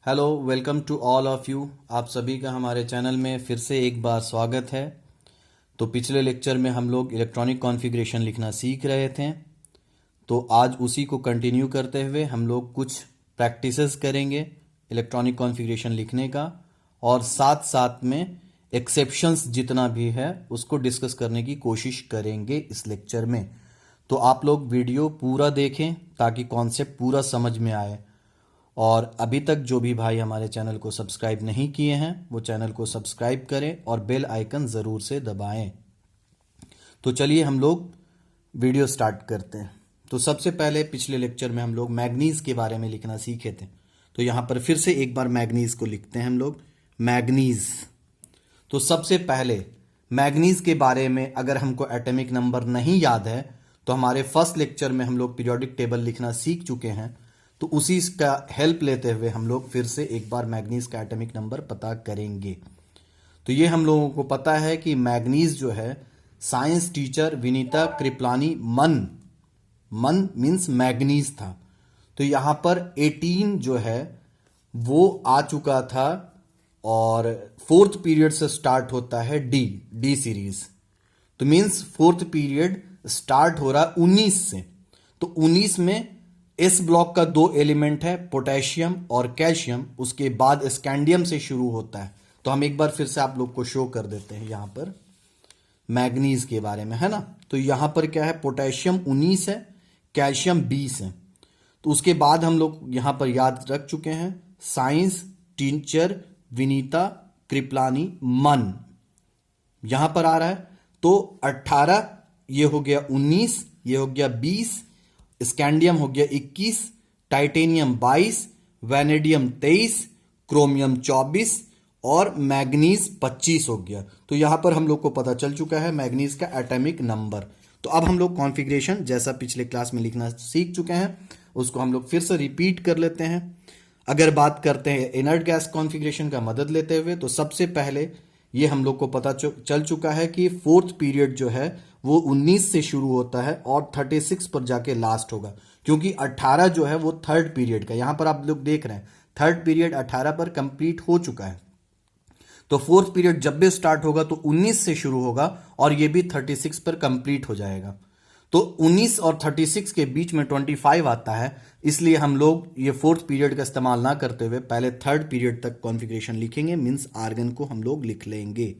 Hello, welcome to all of you. आप सभी का हमारे चैनल में फिर से एक बार स्वागत है। तो पिछले लेक्चर में हम लोग इलेक्ट्रॉनिक कॉन्फ़िगरेशन लिखना सीख रहे थे। तो आज उसी को कंटिन्यू करते हुए हम लोग कुछ प्रैक्टिसेस करेंगे इलेक्ट्रॉनिक कॉन्फ़िगरेशन लिखने का, और साथ साथ में एक्सेप्शंस जितना भी है उसको डिस्कस करने की कोशिश करेंगे इस लेक्चर में। तो आप लोग वीडियो पूरा देखें ताकि कॉन्सेप्ट पूरा समझ में आए। और अभी तक जो भी भाई हमारे चैनल को सब्सक्राइब नहीं किए हैं वो चैनल को सब्सक्राइब करें और बेल आइकन ज़रूर से दबाएं। तो चलिए हम लोग वीडियो स्टार्ट करते हैं। तो सबसे पहले पिछले लेक्चर में हम लोग मैग्नीज के बारे में लिखना सीखे थे। तो यहाँ पर फिर से एक बार मैग्नीज को लिखते हैं हम लोग, मैग्नीज। तो सबसे पहले मैग्नीज के बारे में अगर हमको एटॉमिक नंबर नहीं याद है तो हमारे फर्स्ट लेक्चर में हम लोग पीरियोडिक टेबल लिखना सीख चुके हैं। तो उसी का हेल्प लेते हुए हम लोग फिर से एक बार मैग्नीज का एटॉमिक नंबर पता करेंगे। तो ये हम लोगों को पता है कि मैग्नीज जो है, साइंस टीचर विनीता कृपलानी मन मीन्स मैग्नीज था। तो यहाँ पर 18 जो है वो आ चुका था और फोर्थ पीरियड से स्टार्ट होता है डी सीरीज। तो मीन्स फोर्थ पीरियड स्टार्ट हो रहा 19 से। तो 19 में इस ब्लॉक का दो एलिमेंट है, पोटेशियम और कैल्शियम। उसके बाद स्कैंडियम से शुरू होता है। तो हम एक बार फिर से आप लोग को शो कर देते हैं यहां पर मैग्नीज के बारे में, है ना। तो यहां पर क्या है, पोटेशियम 19 है, कैल्शियम 20 है। तो उसके बाद हम लोग यहां पर याद रख चुके हैं, साइंस टीचर विनीता कृपलानी मन यहां पर आ रहा है। तो 18 ये हो गया, 19 ये हो गया, 20 स्कैंडियम हो गया 21, टाइटेनियम 22, वैनेडियम 23, क्रोमियम 24 और मैग्नीज 25 हो गया। तो यहां पर हम लोग को पता चल चुका है मैग्नीज का एटॉमिक नंबर। तो अब हम लोग कॉन्फ़िगरेशन जैसा पिछले क्लास में लिखना सीख चुके हैं उसको हम लोग फिर से रिपीट कर लेते हैं। अगर बात करते हैं इनर्ट गैस कॉन्फ़िगरेशन का मदद लेते हुए, तो सबसे पहले ये हम लोग को पता चल चुका है कि फोर्थ पीरियड जो है वो 19 से शुरू होता है और 36 पर जाके लास्ट होगा, क्योंकि 18 जो है वो थर्ड पीरियड का, यहां पर आप लोग देख रहे हैं थर्ड पीरियड 18 पर कंप्लीट हो चुका है। तो फोर्थ पीरियड जब भी स्टार्ट होगा तो 19 से शुरू होगा और ये भी 36 पर कंप्लीट हो जाएगा। तो 19 और 36 के बीच में 25 आता है, इसलिए हम लोग ये फोर्थ पीरियड का इस्तेमाल ना करते हुए पहले थर्ड पीरियड तक कॉन्फ़िगरेशन लिखेंगे, मीन्स आर्गन को हम लोग लिख लेंगे।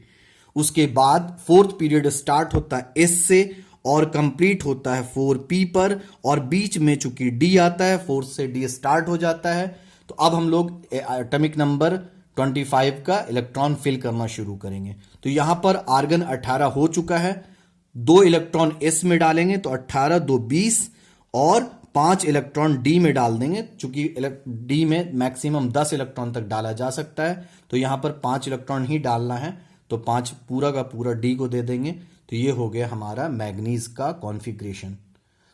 उसके बाद फोर्थ पीरियड स्टार्ट होता है एस से और कंप्लीट होता है 4p पर, और बीच में चूंकि डी आता है, फोर्थ से डी स्टार्ट हो जाता है। तो अब हम लोग एटॉमिक नंबर 25 का इलेक्ट्रॉन फिल करना शुरू करेंगे। तो यहां पर आर्गन 18 हो चुका है, 2 इलेक्ट्रॉन एस में डालेंगे तो 18 2 20 और 5 इलेक्ट्रॉन डी में डाल देंगे, चूंकि डी में मैक्सिमम 10 इलेक्ट्रॉन तक डाला जा सकता है। तो यहां पर 5 इलेक्ट्रॉन ही डालना है, तो 5 पूरा का पूरा डी को दे देंगे। तो ये हो गया हमारा मैग्नीज का कॉन्फ़िगरेशन।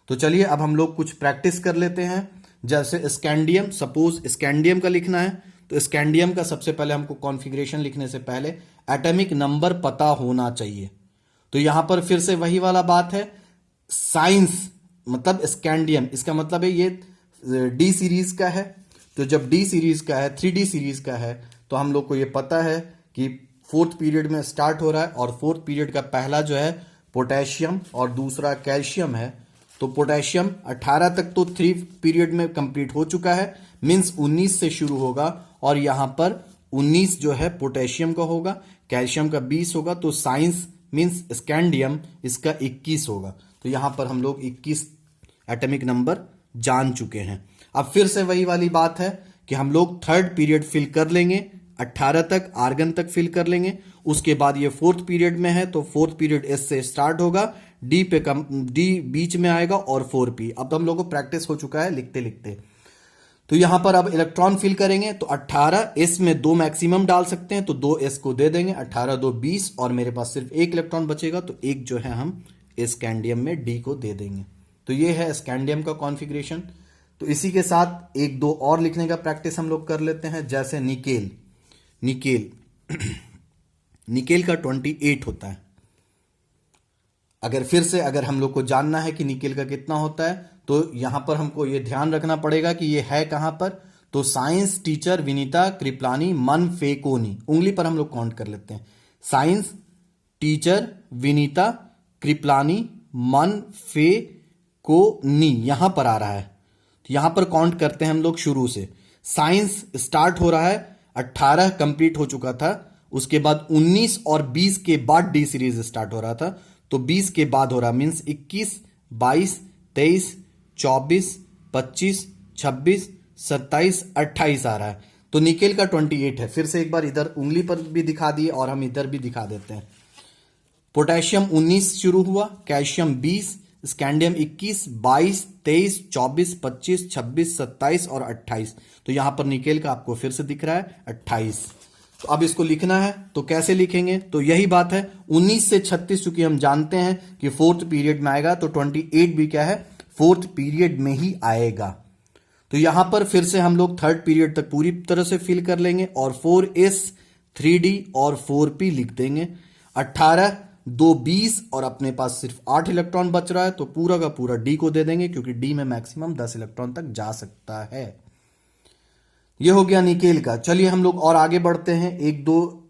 तो चलिए अब हम लोग कुछ प्रैक्टिस कर लेते हैं। जैसे स्कैंडियम, सपोज स्कैंडियम का लिखना है, तो स्कैंडियम का सबसे पहले हमको कॉन्फ़िगरेशन लिखने से पहले एटॉमिक नंबर पता होना चाहिए। तो यहां पर फिर से वही वाला बात है, साइंस मतलब स्कैंडियम, इसका मतलब है ये डी सीरीज का है। तो जब डी सीरीज का है, 3D सीरीज का है, तो हम लोग को ये पता है कि फोर्थ पीरियड में स्टार्ट हो रहा है और फोर्थ पीरियड का पहला जो है पोटेशियम और दूसरा कैल्शियम है। तो पोटेशियम 18 तक तो 3 पीरियड में कंप्लीट हो चुका है, मीन्स 19 से शुरू होगा और यहां पर 19 जो है पोटेशियम का होगा, कैल्शियम का 20 होगा। तो साइंस मीन्स स्कैंडियम इसका 21 होगा। तो यहां पर हम लोग 21 एटॉमिक नंबर जान चुके हैं। अब फिर से वही वाली बात है कि हम लोग थर्ड पीरियड फिल कर लेंगे, 18 तक आर्गन तक फिल कर लेंगे। उसके बाद ये फोर्थ पीरियड में है तो फोर्थ पीरियड एस से स्टार्ट होगा, डी पे डी बीच में आएगा और 4p। अब हम लोगों को प्रैक्टिस हो चुका है लिखते लिखते। तो यहां पर अब इलेक्ट्रॉन फिल करेंगे, तो 18 एस में 2 मैक्सिमम डाल सकते हैं, तो 2 एस को दे देंगे, 18 2 20 और मेरे पास सिर्फ एक इलेक्ट्रॉन बचेगा, तो एक जो है हम स्कैंडियम में डी को दे देंगे। तो ये है स्कैंडियम का कॉन्फ़िगरेशन। तो इसी के साथ एक दो और लिखने का प्रैक्टिस हम लोग कर लेते हैं। जैसे निकेल निकेल का 28 होता है। अगर हम लोग को जानना है कि निकेल का कितना होता है, तो यहां पर हमको ये ध्यान रखना पड़ेगा कि ये है कहां पर, तो साइंस टीचर विनीता कृपलानी मन फेकोनी, उंगली पर हम लोग काउंट कर लेते हैं। साइंस टीचर विनीता कृपलानी मन फेकोनी, यहां पर आ रहा है, तो यहां पर काउंट करते हैं हम लोग शुरू से। साइंस स्टार्ट हो रहा है, 18 कंप्लीट हो चुका था, उसके बाद 19 और 20 के बाद डी सीरीज स्टार्ट हो रहा था, तो 20 के बाद हो रहा मीन्स 21, 22, 23, 24, 25, 26, 27, 28 आ रहा है। तो निकेल का 28 है। फिर से एक बार इधर उंगली पर भी दिखा दिए और हम इधर भी दिखा देते हैं। पोटेशियम 19 शुरू हुआ, कैल्शियम 20, स्कैंडियम 21, 22, 23, 24, 25, 26, 27 और 28। तो यहां पर निकेल का आपको फिर से दिख रहा है 28। तो अब इसको लिखना है तो कैसे लिखेंगे, तो यही बात है, 19 से 36 चूंकि हम जानते हैं कि फोर्थ पीरियड में आएगा, तो 28 भी क्या है, फोर्थ पीरियड में ही आएगा। तो यहां पर फिर से हम लोग थर्ड पीरियड तक पूरी तरह से फिल कर लेंगे और 4s 3d और 4p लिख देंगे। 18 2 20 और अपने पास सिर्फ 8 इलेक्ट्रॉन बच रहा है, तो पूरा का पूरा डी को दे देंगे क्योंकि डी में मैक्सिमम 10 इलेक्ट्रॉन तक जा सकता है। ये हो गया निकेल का। चलिए हम लोग और आगे बढ़ते हैं, एक दो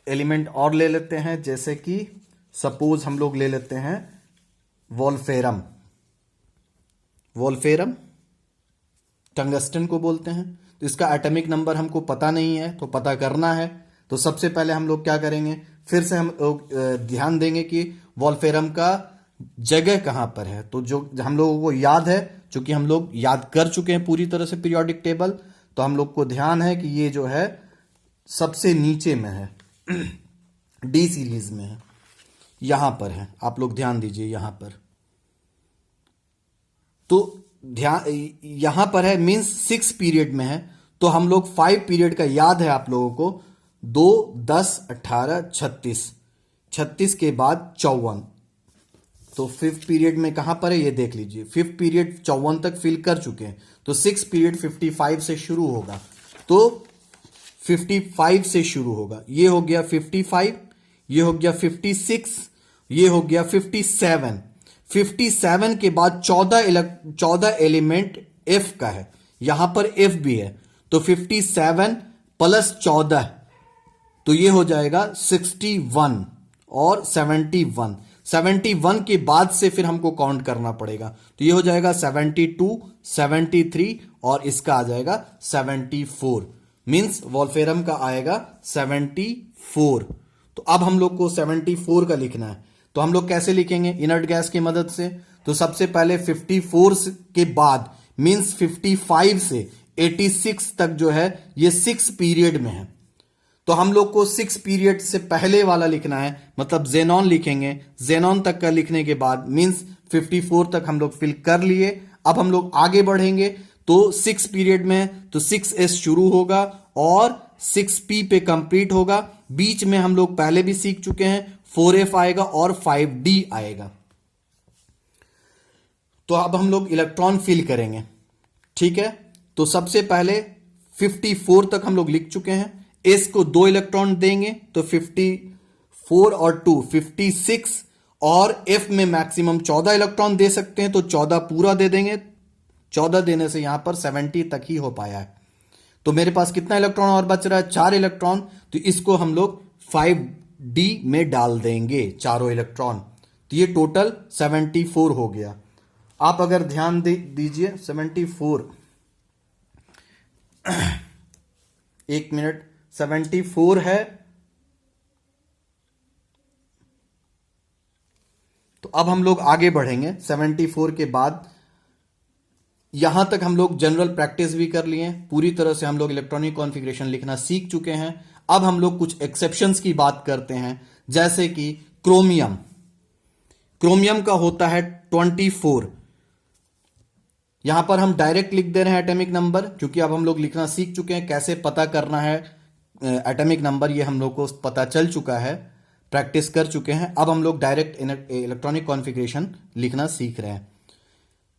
एलिमेंट और ले लेते हैं, जैसे कि सपोज हम लोग ले लेते हैं वोल्फेरम। वोल्फेरम टंगस्टन को बोलते हैं। तो इसका एटॉमिक नंबर हमको पता नहीं है, तो पता करना है। तो सबसे पहले हम लोग क्या करेंगे, फिर से हम लोग ध्यान देंगे कि वोल्फेरम का जगह कहां पर है। तो जो हम लोगों को याद है, चूंकि हम लोग याद कर चुके हैं पूरी तरह से पीरियोडिक टेबल, तो हम लोग को ध्यान है कि ये जो है सबसे नीचे में है, डी सीरीज में है, यहां पर है। आप लोग ध्यान दीजिए यहां पर, तो ध्यान यहां पर है, मींस 6 पीरियड में है। तो हम लोग 5 पीरियड का याद है आप लोगों को, 2 10 18 36, 36 के बाद 54। तो 5th पीरियड में कहां पर है ये देख लीजिए, 5th पीरियड 54 तक फिल कर चुके हैं। तो 6th पीरियड 55 से शुरू होगा, तो 55 से शुरू होगा। ये हो गया 55, ये हो गया 56, ये हो गया 57। 57 के बाद 14 एलिमेंट F का है, यहां पर F भी है, तो 57 प्लस 14, तो ये हो जाएगा 61 और 71। 71 के बाद से फिर हमको काउंट करना पड़ेगा, तो ये हो जाएगा 72, 73 और इसका आ जाएगा 74। मींस वोल्फेरम का आएगा 74। तो अब हम लोग को 74 का लिखना है, तो हम लोग कैसे लिखेंगे, इनर्ट गैस की मदद से। तो सबसे पहले 54 के बाद मींस 55 से 86 तक जो है ये 6 पीरियड में है। तो हम लोग को 6 पीरियड से पहले वाला लिखना है, मतलब जेनॉन लिखेंगे। जेनॉन तक का लिखने के बाद मींस 54 तक हम लोग फिल कर लिए। अब हम लोग आगे बढ़ेंगे, तो 6 पीरियड में तो 6s शुरू होगा और 6p पे कंप्लीट होगा। बीच में हम लोग पहले भी सीख चुके हैं, 4f आएगा और 5d आएगा। तो अब हम लोग इलेक्ट्रॉन फिल करेंगे, ठीक है। तो सबसे पहले 54 तक हम लोग लिख चुके हैं, s को 2 इलेक्ट्रॉन देंगे, तो 54 और 2 56, और f में मैक्सिमम 14 इलेक्ट्रॉन दे सकते हैं, तो 14 पूरा दे देंगे। 14 देने से यहां पर 70 तक ही हो पाया है। तो मेरे पास कितना इलेक्ट्रॉन और बच रहा है, 4 इलेक्ट्रॉन, तो इसको हम लोग 5d में डाल देंगे, चारों इलेक्ट्रॉन। तो ये टोटल 74 हो गया। आप अगर ध्यान दीजिए 74 एक मिनट, 74 है। तो अब हम लोग आगे बढ़ेंगे। 74 के बाद यहां तक हम लोग जनरल प्रैक्टिस भी कर लिए, पूरी तरह से हम लोग इलेक्ट्रॉनिक कॉन्फ़िगरेशन लिखना सीख चुके हैं। अब हम लोग कुछ एक्सेप्शंस की बात करते हैं, जैसे कि क्रोमियम। क्रोमियम का होता है 24। यहां पर हम डायरेक्ट लिख दे रहे हैं एटॉमिक नंबर, क्योंकि अब हम लोग लिखना सीख चुके हैं कैसे पता करना है एटॉमिक नंबर, ये हम लोग को पता चल चुका है, प्रैक्टिस कर चुके हैं। अब हम लोग डायरेक्ट इलेक्ट्रॉनिक कॉन्फ़िगरेशन लिखना सीख रहे हैं।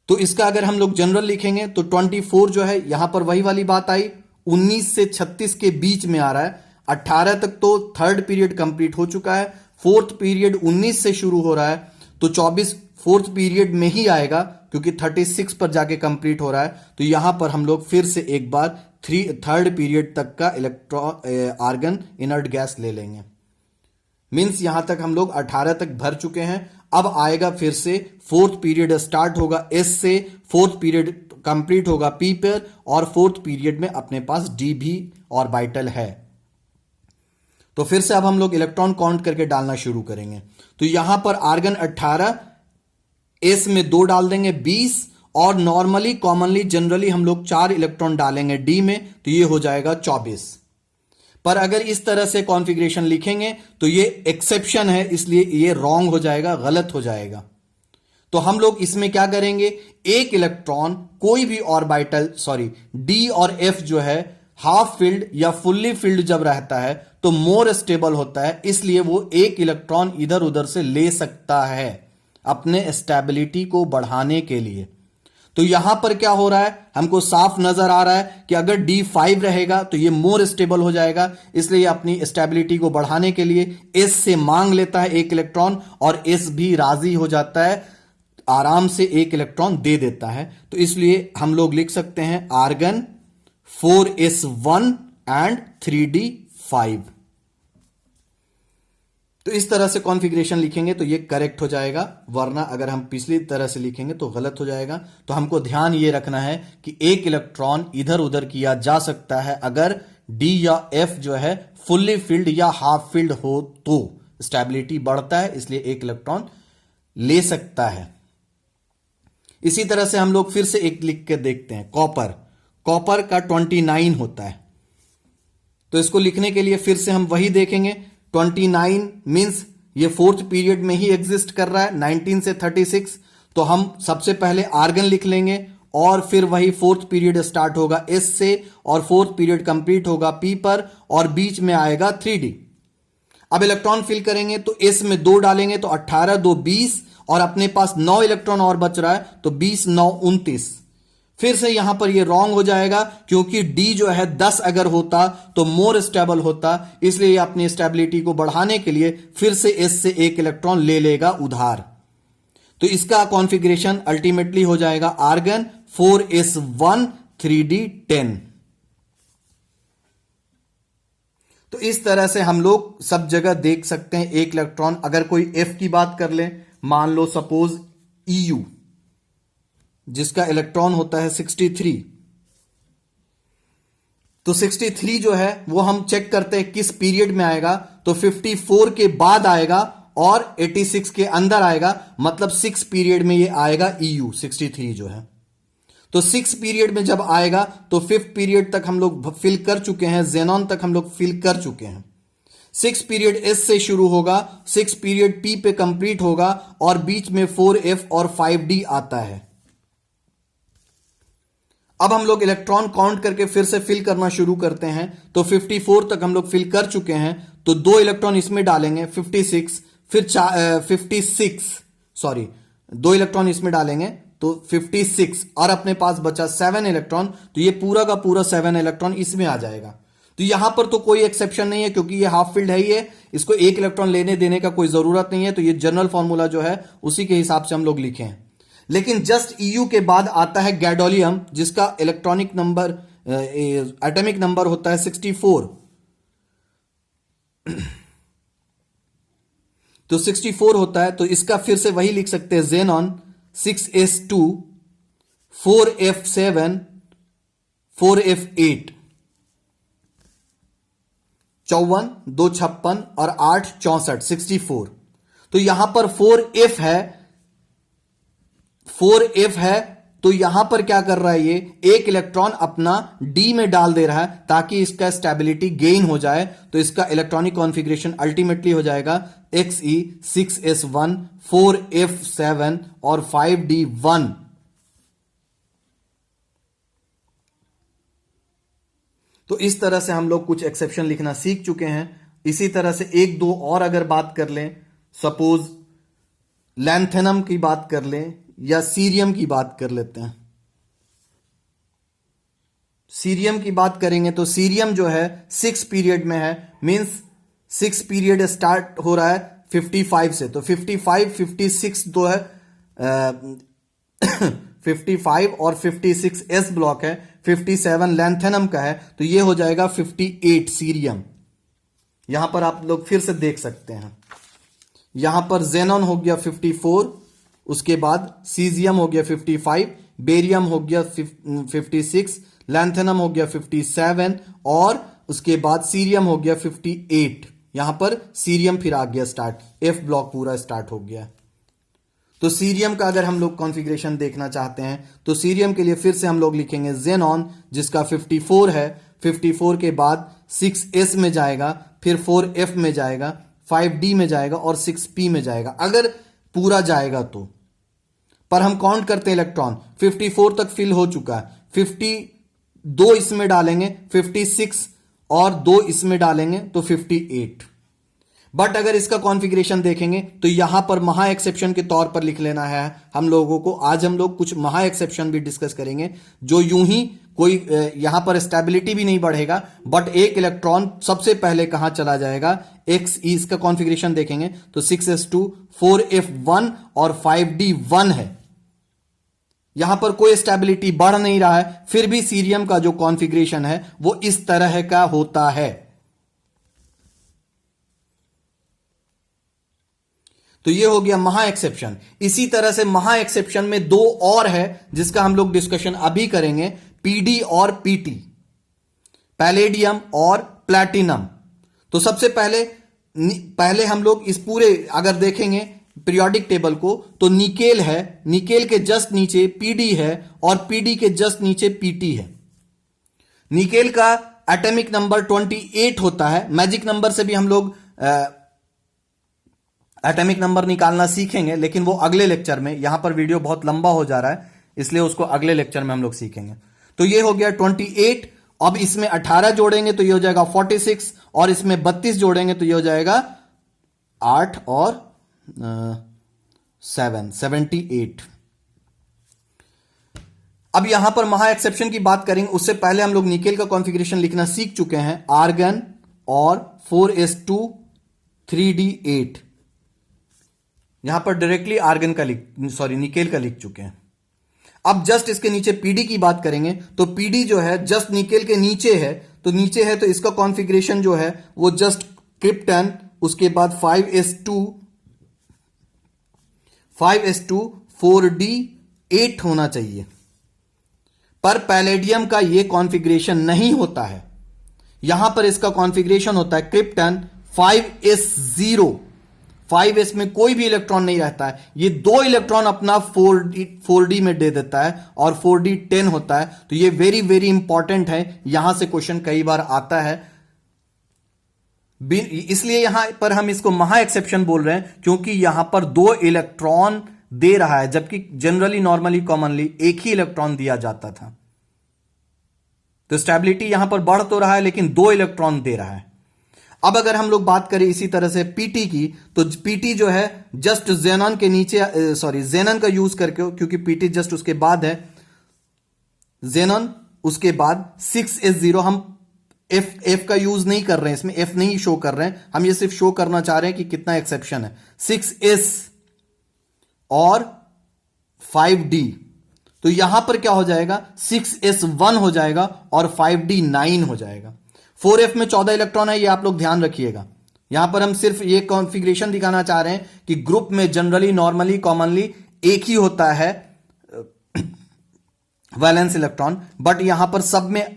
तो इसका अगर हम लोग जनरल लिखेंगे तो 24 जो है, यहां पर वही वाली बात आई, 19 से 36 के बीच में आ रहा है। 18 तक तो थर्ड पीरियड कंप्लीट हो चुका है, फोर्थ पीरियड 19 से शुरू हो रहा है, तो 24 फोर्थ पीरियड में ही आएगा। क्योंकि 36 पर जाके कंप्लीट हो रहा है। तो यहां पर हम लोग फिर से एक बार थर्ड पीरियड तक का आर्गन इनर्ट गैस ले लेंगे। मींस यहां तक हम लोग 18 तक भर चुके हैं। अब आएगा फिर से फोर्थ पीरियड स्टार्ट होगा एस से, फोर्थ पीरियड कंप्लीट होगा पी पर, और फोर्थ पीरियड में अपने पास डी भी ऑर्बिटल है। तो फिर से अब हम लोग इलेक्ट्रॉन काउंट करके डालना शुरू करेंगे। तो यहां पर आर्गन 18, एस में 2 डाल देंगे 20, और नॉर्मली कॉमनली जनरली हम लोग 4 इलेक्ट्रॉन डालेंगे डी में, तो ये हो जाएगा 24। पर अगर इस तरह से कॉन्फ़िगरेशन लिखेंगे तो ये एक्सेप्शन है, इसलिए ये रॉन्ग हो जाएगा, गलत हो जाएगा। तो हम लोग इसमें क्या करेंगे, एक इलेक्ट्रॉन कोई भी ऑर्बिटल डी और एफ जो है हाफ फिल्ड या फुल्ली फिल्ड जब रहता है तो मोर स्टेबल होता है, इसलिए वो एक इलेक्ट्रॉन इधर उधर से ले सकता है अपने स्टेबिलिटी को बढ़ाने के लिए। तो यहां पर क्या हो रहा है, हमको साफ नजर आ रहा है कि अगर D5 रहेगा तो ये मोर स्टेबल हो जाएगा, इसलिए अपनी स्टेबिलिटी को बढ़ाने के लिए S से मांग लेता है एक इलेक्ट्रॉन, और S भी राजी हो जाता है, आराम से एक इलेक्ट्रॉन दे देता है। तो इसलिए हम लोग लिख सकते हैं आर्गन 4s1 एंड 3d5। तो इस तरह से कॉन्फ़िगरेशन लिखेंगे तो ये करेक्ट हो जाएगा, वरना अगर हम पिछली तरह से लिखेंगे तो गलत हो जाएगा। तो हमको ध्यान ये रखना है कि एक इलेक्ट्रॉन इधर उधर किया जा सकता है अगर डी या एफ जो है फुल्ली फिल्ड या हाफ फिल्ड हो तो स्टेबिलिटी बढ़ता है, इसलिए एक इलेक्ट्रॉन ले सकता है। इसी तरह से हम लोग फिर से एक लिख के देखते हैं, कॉपर का 29 होता है। तो इसको लिखने के लिए फिर से हम वही देखेंगे, 29 मींस ये फोर्थ पीरियड में ही एग्जिस्ट कर रहा है 19 से 36। तो हम सबसे पहले आर्गन लिख लेंगे और फिर वही फोर्थ पीरियड स्टार्ट होगा एस से और फोर्थ पीरियड कंप्लीट होगा पी पर और बीच में आएगा 3d। अब इलेक्ट्रॉन फिल करेंगे तो एस में 2 डालेंगे तो 18 2 20 और अपने पास 9 इलेक्ट्रॉन और बच रहा है तो 20 9 29। फिर से यहां पर ये रॉन्ग हो जाएगा क्योंकि डी जो है 10 अगर होता तो मोर स्टेबल होता, इसलिए अपनी स्टेबिलिटी को बढ़ाने के लिए फिर से एस से एक इलेक्ट्रॉन ले लेगा उधार। तो इसका कॉन्फ़िगरेशन अल्टीमेटली हो जाएगा आर्गन 4s1 3d10। तो इस तरह से हम लोग सब जगह देख सकते हैं एक इलेक्ट्रॉन, अगर कोई एफ की बात कर ले, मान लो सपोज EU जिसका इलेक्ट्रॉन होता है 63, तो 63 जो है वो हम चेक करते हैं किस पीरियड में आएगा, तो 54 के बाद आएगा और 86 के अंदर आएगा, मतलब 6 पीरियड में ये आएगा EU 63 जो है। तो 6 पीरियड में जब आएगा तो 5th पीरियड तक हम लोग फिल कर चुके हैं, जेनॉन तक हम लोग फिल कर चुके हैं। 6 पीरियड एस से शुरू होगा, 6 पीरियड पी पे कंप्लीट होगा और बीच में 4f और 5d आता है। अब हम लोग इलेक्ट्रॉन काउंट करके फिर से फिल करना शुरू करते हैं। तो 54 तक हम लोग फिल कर चुके हैं, तो 2 इलेक्ट्रॉन इसमें डालेंगे 56, फिर 2 इलेक्ट्रॉन इसमें डालेंगे तो 56 और अपने पास बचा 7 इलेक्ट्रॉन, तो ये पूरा का पूरा 7 इलेक्ट्रॉन इसमें आ जाएगा। तो यहां पर तो कोई एक्सेप्शन नहीं है क्योंकि ये हाफ फील्ड है ही है, इसको एक इलेक्ट्रॉन लेने देने का कोई जरूरत नहीं है। तो ये जनरल फॉर्मूला जो है उसी के हिसाब से हम लोग लिखे हैं। लेकिन जस्ट EU के बाद आता है गैडोलियम जिसका इलेक्ट्रॉनिक नंबर एटॉमिक नंबर होता है 64। तो 64 होता है, तो इसका फिर से वही लिख सकते हैं, जेनॉन 6s2 4f7 4f8 54 2 56 और 8 64 64। तो यहां पर 4f है, तो यहां पर क्या कर रहा है, ये एक इलेक्ट्रॉन अपना डी में डाल दे रहा है ताकि इसका स्टेबिलिटी गेन हो जाए। तो इसका इलेक्ट्रॉनिक कॉन्फ़िगरेशन अल्टीमेटली हो जाएगा Xe 6s1 4f7 और 5d1। तो इस तरह से हम लोग कुछ एक्सेप्शन लिखना सीख चुके हैं। इसी तरह से एक दो और अगर बात कर लें, सपोज लैंथेनम की बात कर लें या सीरियम की बात कर लेते हैं। सीरियम की बात करेंगे तो सीरियम जो है 6 पीरियड में है, मींस 6 पीरियड स्टार्ट हो रहा है 55 से, तो 55 56 तो है 55 और 56 एस ब्लॉक है, 57 लैंथेनम का है, तो ये हो जाएगा 58 सीरियम। यहां पर आप लोग फिर से देख सकते हैं, यहां पर जेनॉन हो गया 54, उसके बाद सीजियम हो गया 55, बेरियम हो गया 56, लैंथेनम हो गया 57 और उसके बाद सीरियम हो गया 58। यहां पर सीरियम फिर आ गया स्टार्ट, एफ ब्लॉक पूरा स्टार्ट हो गया। तो सीरियम का अगर हम लोग कॉन्फ़िगरेशन देखना चाहते हैं तो सीरियम के लिए फिर से हम लोग लिखेंगे जेनॉन, जिसका 54 है, 54 के बाद 6s में जाएगा, फिर 4f में जाएगा, 5d में जाएगा और 6p में जाएगा अगर पूरा जाएगा तो। पर हम काउंट करते हैं इलेक्ट्रॉन, 54 तक फिल हो चुका है, 52 इसमें डालेंगे, 56 और 2 इसमें डालेंगे तो 58। बट अगर इसका कॉन्फ़िगरेशन देखेंगे तो यहां पर महा एक्सेप्शन के तौर पर लिख लेना है हम लोगों को। आज हम लोग कुछ महा एक्सेप्शन भी डिस्कस करेंगे, जो यूं ही कोई यहां पर स्टेबिलिटी भी नहीं बढ़ेगा, बट एक इलेक्ट्रॉन सबसे पहले कहां चला जाएगा, एक्स। इसका कॉन्फ़िगरेशन देखेंगे तो 6s2, 4f1 और 5d1 है। यहां पर कोई स्टेबिलिटी बढ़ नहीं रहा है, फिर भी सीरियम का जो कॉन्फ़िगरेशन है वो इस तरह का होता है। तो ये हो गया महा एक्सेप्शन। इसी तरह से महा एक्सेप्शन में दो और है जिसका हम लोग डिस्कशन अभी करेंगे, पीडी और पीटी, पैलेडियम और प्लैटिनम। तो सबसे पहले हम लोग इस पूरे अगर देखेंगे पीरियोडिक टेबल को तो निकेल है, निकेल के जस्ट नीचे पीडी है और पीडी के जस्ट नीचे पीटी है। निकेल का एटॉमिक नंबर 28 होता है। मैजिक नंबर से भी हम लोग एटॉमिक नंबर निकालना सीखेंगे, लेकिन वो अगले लेक्चर में। यहां पर वीडियो बहुत लंबा हो जा रहा है, इसलिए उसको अगले लेक्चर में हम लोग सीखेंगे। तो ये हो गया 28। अब इसमें 18 जोड़ेंगे तो ये हो जाएगा 46 और इसमें 32 जोड़ेंगे तो ये हो जाएगा 8 और 7, 78। अब यहां पर महा एक्सेप्शन की बात करेंगे, उससे पहले हम लोग निकेल का कॉन्फ़िगरेशन लिखना सीख चुके हैं। आर्गन और 4s2 3d8। यहां पर डायरेक्टली आर्गन का निकेल का लिख चुके हैं। अब जस्ट इसके नीचे पीडी की बात करेंगे तो पीडी जो है जस्ट निकेल के नीचे है, तो नीचे है तो इसका कॉन्फ़िगरेशन जो है वो जस्ट क्रिप्टन, उसके बाद 5s2 4d8 होना चाहिए। पर पैलेडियम का ये कॉन्फ़िगरेशन नहीं होता है। यहां पर इसका कॉन्फ़िगरेशन होता है क्रिप्टन 5s0। 5s में कोई भी इलेक्ट्रॉन नहीं रहता है, ये 2 इलेक्ट्रॉन अपना 4d में दे देता है और 4d10 होता है। तो ये वेरी वेरी इंपॉर्टेंट है, यहां से क्वेश्चन कई बार आता है, इसलिए यहां पर हम इसको महा एक्सेप्शन बोल रहे हैं, क्योंकि यहां पर 2 इलेक्ट्रॉन दे रहा है, जबकि जनरली नॉर्मली कॉमनली एक ही इलेक्ट्रॉन दिया जाता था। तो स्टेबिलिटी यहां पर बढ़ तो रहा है लेकिन 2 इलेक्ट्रॉन दे रहा है। अब अगर हम लोग बात करें इसी तरह से पीटी की, तो पीटी जो है जस्ट जेनॉन के नीचे, जेनॉन का यूज करके, क्योंकि पीटी जस्ट उसके बाद है, जेनॉन उसके बाद 6s0। हम एफ का यूज नहीं कर रहे हैं, इसमें एफ नहीं शो कर रहे हैं, हम ये सिर्फ शो करना चाह रहे हैं कि कितना एक्सेप्शन है। 6s और 5d, तो यहां पर क्या हो जाएगा, 6s1 हो जाएगा और 5d9 हो जाएगा। 4f में 14 इलेक्ट्रॉन है, ये आप लोग ध्यान रखिएगा। यहां पर हम सिर्फ ये कॉन्फ़िगरेशन दिखाना चाह रहे हैं कि ग्रुप में जनरली नॉर्मली कॉमनली एक ही होता है वैलेंस इलेक्ट्रॉन, बट यहां पर सब में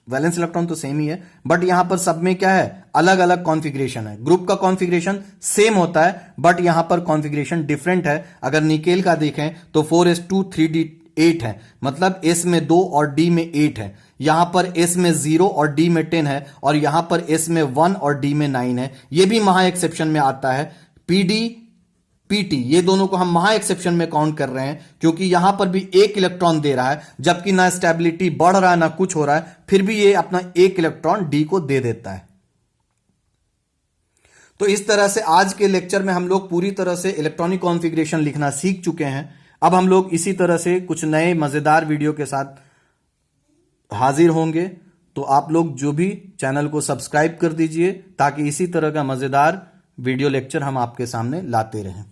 वैलेंस इलेक्ट्रॉन तो सेम ही है, बट यहां पर सब में क्या है, अलग अलग कॉन्फ़िगरेशन है। ग्रुप का कॉन्फ़िगरेशन सेम होता है बट यहां पर कॉन्फ़िगरेशन डिफरेंट है। अगर निकेल का देखें तो 4s2 3d8 है, मतलब s में 2 और d में 8 है। यहां पर s में 0 और d में 10 है और यहां पर s में 1 और d में 9 है। यह भी महा एक्सेप्शन में आता है। pd पीटी ये दोनों को हम महा एक्सेप्शन में काउंट कर रहे हैं, क्योंकि यहां पर भी एक इलेक्ट्रॉन दे रहा है, जबकि ना स्टेबिलिटी बढ़ रहा है ना कुछ हो रहा है, फिर भी ये अपना एक इलेक्ट्रॉन डी को दे देता है। तो इस तरह से आज के लेक्चर में हम लोग पूरी तरह से इलेक्ट्रॉनिक कॉन्फ़िगरेशन लिखना सीख चुके हैं। अब हम लोग इसी तरह से कुछ नए मजेदार वीडियो के साथ हाजिर होंगे। तो आप लोग जो भी चैनल को सब्सक्राइब कर दीजिए ताकि इसी तरह का मजेदार वीडियो लेक्चर हम आपके सामने लाते रहें।